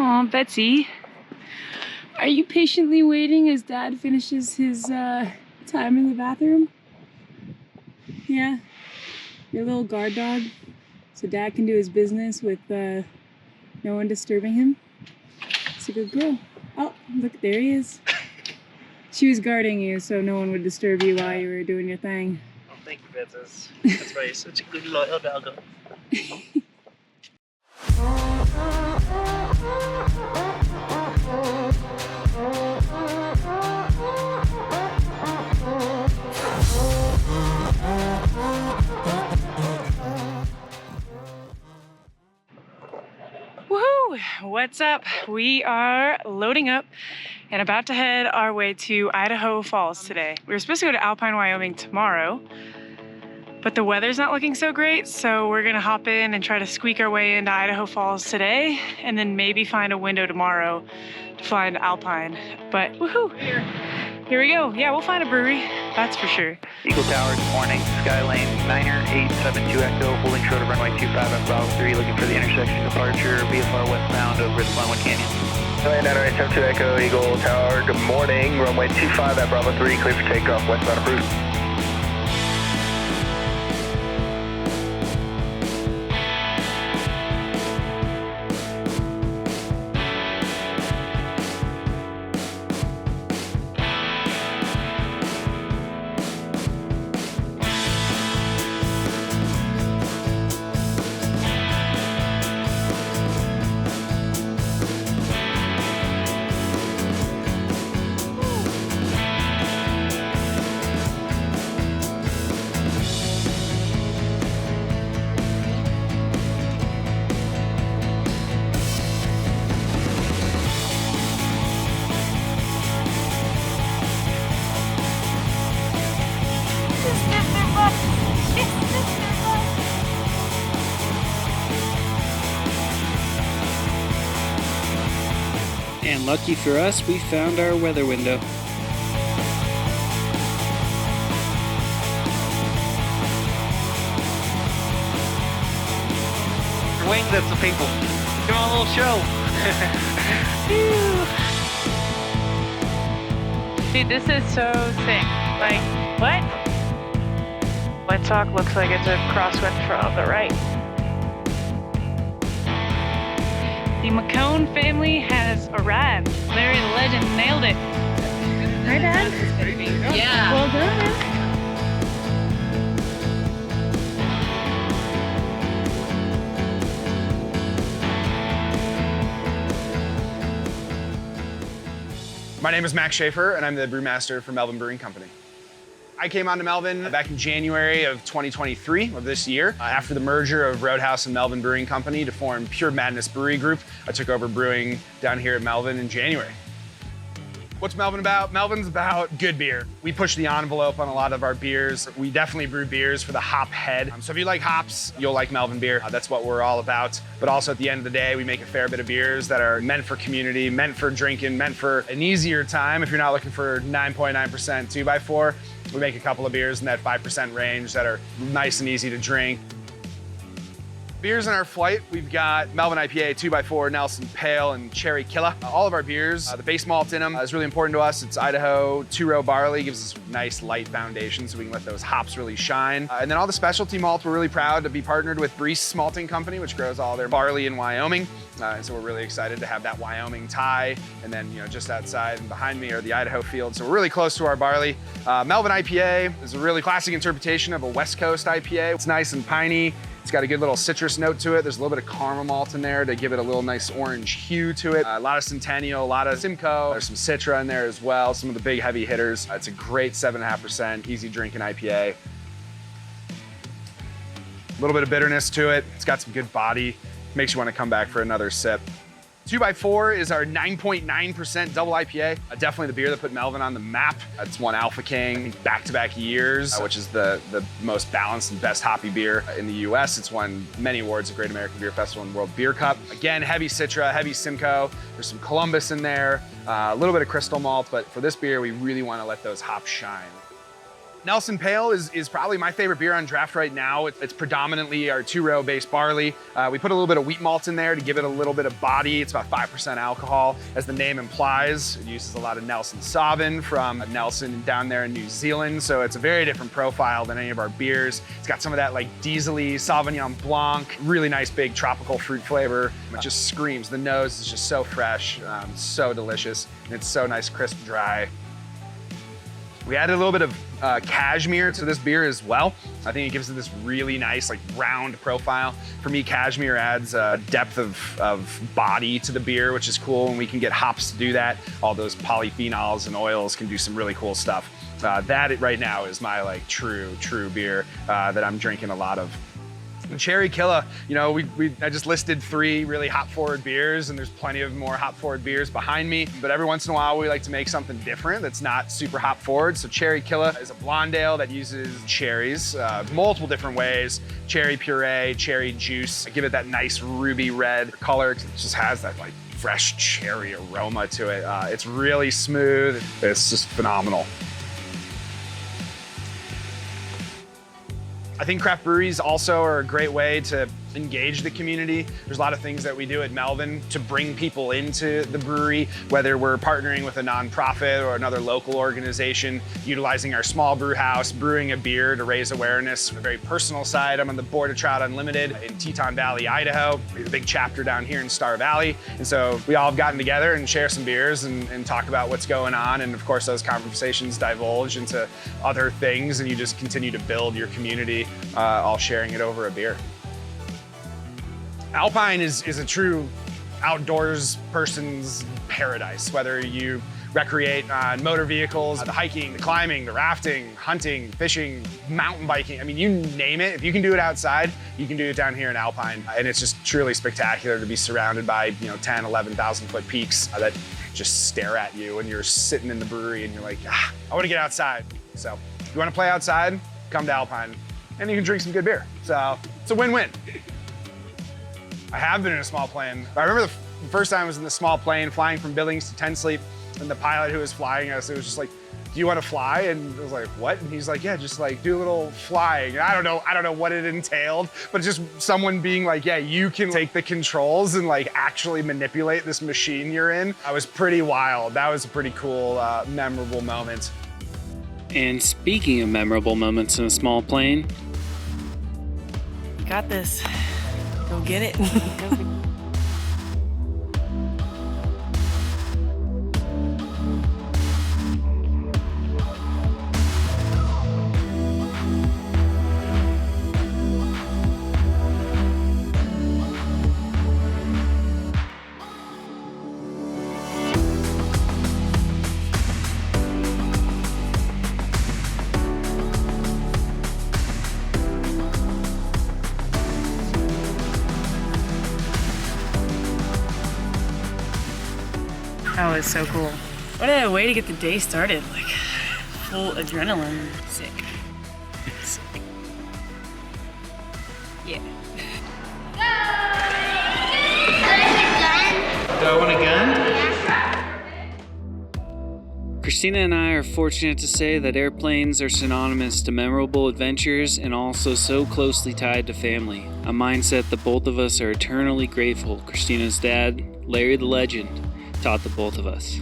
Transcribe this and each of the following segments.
Aw, Betsy. Are you patiently waiting as Dad finishes his time in the bathroom? Yeah? Your little guard dog? So Dad can do his business with no one disturbing him? It's a good girl. Oh, look, there he is. She was guarding you so no one would disturb you while you were doing your thing. Oh, thank you, Betsy. That's why you're such a good, loyal doggo. Woohoo! What's up? We are loading up and about to head our way to Idaho Falls today. We were supposed to go to Alpine, Wyoming tomorrow, but the weather's not looking so great, so we're gonna hop in and try to squeak our way into Idaho Falls today, and then maybe find a window tomorrow to fly into Alpine. But woohoo! Here we go. Yeah, we'll find a brewery, that's for sure. Eagle Tower, good morning. Skylane 9872 Echo, holding short of runway 25 at Bravo 3, looking for the intersection departure, VFR westbound over the Glenwood Canyon. Skylane 9872 Echo, Eagle Tower, good morning. Runway 25 at Bravo 3, clear for takeoff, westbound approved. And lucky for us, we found our weather window. Wings at some people. Come on, a little show. Dude, this is so sick. Like, what? Windsock looks like it's a crosswind from the right. The McCone family has arrived. Larry the Legend nailed it. Hi, Dad. Yeah. Well done. My name is Max Schaefer, and I'm the brewmaster for Melvin Brewing Company. I came on to Melvin back in January of 2023 of this year. After the merger of Roadhouse and Melvin Brewing Company to form Pure Madness Brewery Group, I took over brewing down here at Melvin in January. What's Melvin about? Melvin's about good beer. We push the envelope on a lot of our beers. We definitely brew beers for the hop head. So if you like hops, you'll like Melvin beer. That's what we're all about. But also at the end of the day, we make a fair bit of beers that are meant for community, meant for drinking, meant for an easier time. If you're not looking for 9.9% 2x4, we make a couple of beers in that 5% range that are nice and easy to drink. Beers in our flight, we've got Melvin IPA, 2x4, Nelson Pale, and Cherry Killa. All of our beers, the base malt in them is really important to us. It's Idaho 2-row barley, gives us a nice light foundation so we can let those hops really shine. And then all the specialty malt, we're really proud to be partnered with Breese Malting Company, which grows all their barley in Wyoming. And so we're really excited to have that Wyoming tie. And then, just outside and behind me are the Idaho fields. So we're really close to our barley. Melvin IPA is a really classic interpretation of a West Coast IPA. It's nice and piney. It's got a good little citrus note to it. There's a little bit of caramel malt in there to give it a little nice orange hue to it. A lot of Centennial, a lot of Simcoe. There's some Citra in there as well, some of the big heavy hitters. It's a great 7.5% easy drinking IPA. A little bit of bitterness to it. It's got some good body. Makes you want to come back for another sip. 2x4 is our 9.9% double IPA. Definitely the beer that put Melvin on the map. It's won Alpha King back-to-back years, which is the most balanced and best hoppy beer in the US. It's won many awards at Great American Beer Festival and World Beer Cup. Again, heavy Citra, heavy Simcoe. There's some Columbus in there, a little bit of crystal malt, but for this beer, we really want to let those hops shine. Nelson Pale is probably my favorite beer on draft right now. It's predominantly our 2-row based barley. We put a little bit of wheat malt in there to give it a little bit of body. It's about 5% alcohol. As the name implies, it uses a lot of Nelson Sauvin from Nelson down there in New Zealand. So it's a very different profile than any of our beers. It's got some of that like diesel-y Sauvignon Blanc, really nice big tropical fruit flavor. It just screams. The nose is just so fresh, so delicious. And it's so nice, crisp, dry. We added a little bit of cashmere to this beer as well. I think it gives it this really nice, like round profile. For me, cashmere adds a depth of body to the beer, which is cool, and we can get hops to do that. All those polyphenols and oils can do some really cool stuff. That right now is my like true beer that I'm drinking a lot of. And Cherry Killa, you know, I just listed 3 really hop-forward beers, and there's plenty of more hop-forward beers behind me. But every once in a while, we like to make something different that's not super hop-forward. So Cherry Killa is a blonde ale that uses cherries, multiple different ways. Cherry puree, cherry juice. I give it that nice ruby red color because it just has that like fresh cherry aroma to it. It's really smooth. It's just phenomenal. I think craft breweries also are a great way to engage the community. There's a lot of things that we do at Melvin to bring people into the brewery, whether we're partnering with a nonprofit or another local organization, utilizing our small brew house, brewing a beer to raise awareness. On a very personal side, I'm on the board of Trout Unlimited in Teton Valley, Idaho. We have a big chapter down here in Star Valley. And so we all have gotten together and share some beers and talk about what's going on. And of course, those conversations divulge into other things, and you just continue to build your community, all sharing it over a beer. Alpine is a true outdoors person's paradise, whether you recreate on motor vehicles, the hiking, the climbing, the rafting, hunting, fishing, mountain biking. I mean, you name it. If you can do it outside, you can do it down here in Alpine. And it's just truly spectacular to be surrounded by, 10, 11,000 foot peaks that just stare at you when you're sitting in the brewery and you're like, I want to get outside. So if you want to play outside, come to Alpine and you can drink some good beer. So it's a win-win. I have been in a small plane. I remember the first time I was in the small plane flying from Billings to Ten Sleep, and the pilot who was flying us, it was just like, do you want to fly? And I was like, what? And he's like, yeah, just like do a little flying. And I don't know what it entailed, but just someone being like, yeah, you can take the controls and like actually manipulate this machine you're in. I was pretty wild. That was a pretty cool, memorable moment. And speaking of memorable moments in a small plane, Got this. Go get it. That was so cool. What a way to get the day started. Like, full adrenaline. Sick. Sick. Yeah. do I want a gun? Christina and I are fortunate to say that airplanes are synonymous to memorable adventures and also so closely tied to family, a mindset that both of us are eternally grateful Christina's dad, Larry the Legend, taught the both of us.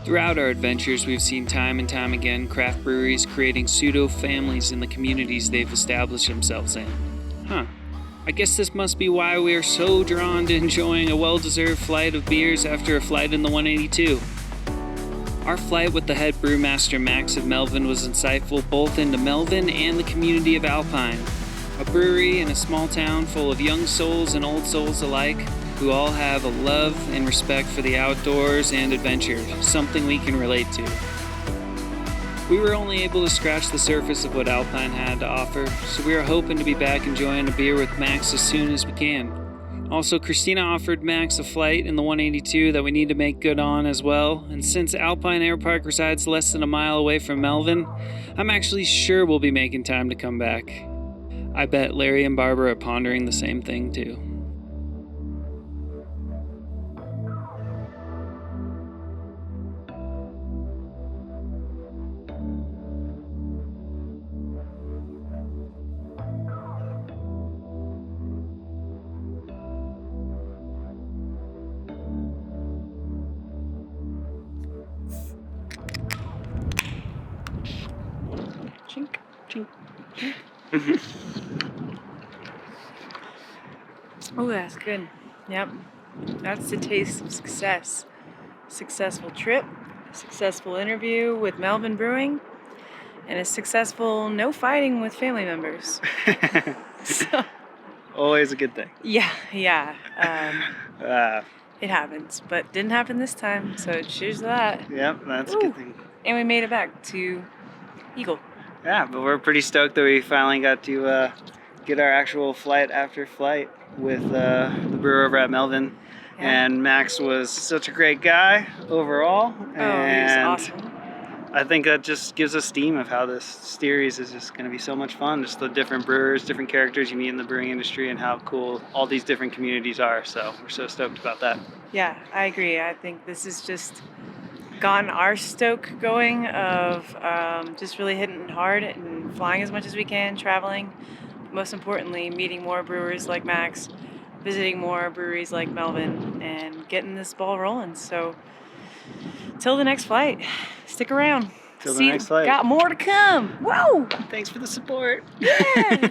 Throughout our adventures, we've seen time and time again craft breweries creating pseudo-families in the communities they've established themselves in. I guess this must be why we are so drawn to enjoying a well-deserved flight of beers after a flight in the 182. Our flight with the head brewmaster Max of Melvin was insightful both into Melvin and the community of Alpine, a brewery in a small town full of young souls and old souls alike, who all have a love and respect for the outdoors and adventure, something we can relate to. We were only able to scratch the surface of what Alpine had to offer, so we are hoping to be back enjoying a beer with Max as soon as we can. Also, Christina offered Max a flight in the 182 that we need to make good on as well, and since Alpine Airpark resides less than a mile away from Melvin, I'm actually sure we'll be making time to come back. I bet Larry and Barbara are pondering the same thing too. Oh, that's good. Yep. That's the taste of success. Successful trip, successful interview with Melvin Brewing, and a successful no fighting with family members. So, Always a good thing. yeah. It happens, but didn't happen this time, so cheers to that. Yep, that's Woo. a good thing. And we made it back to Eagle. Yeah, but we're pretty stoked that we finally got to get our actual flight after flight with the brewer over at Melvin. Yeah. And Max was such a great guy overall. Oh, he was And awesome. I think that just gives us steam of how this series is just going to be so much fun. Just the different brewers, different characters you meet in the brewing industry, and how cool all these different communities are. So we're so stoked about that. Yeah, I agree. I think this has just gotten our stoke going of just really hitting hard and flying as much as we can, traveling. Most importantly, meeting more brewers like Max, visiting more breweries like Melvin, and getting this ball rolling. So, till the next flight, stick around. Till the next flight. Got more to come. Whoa! Thanks for the support. Yeah!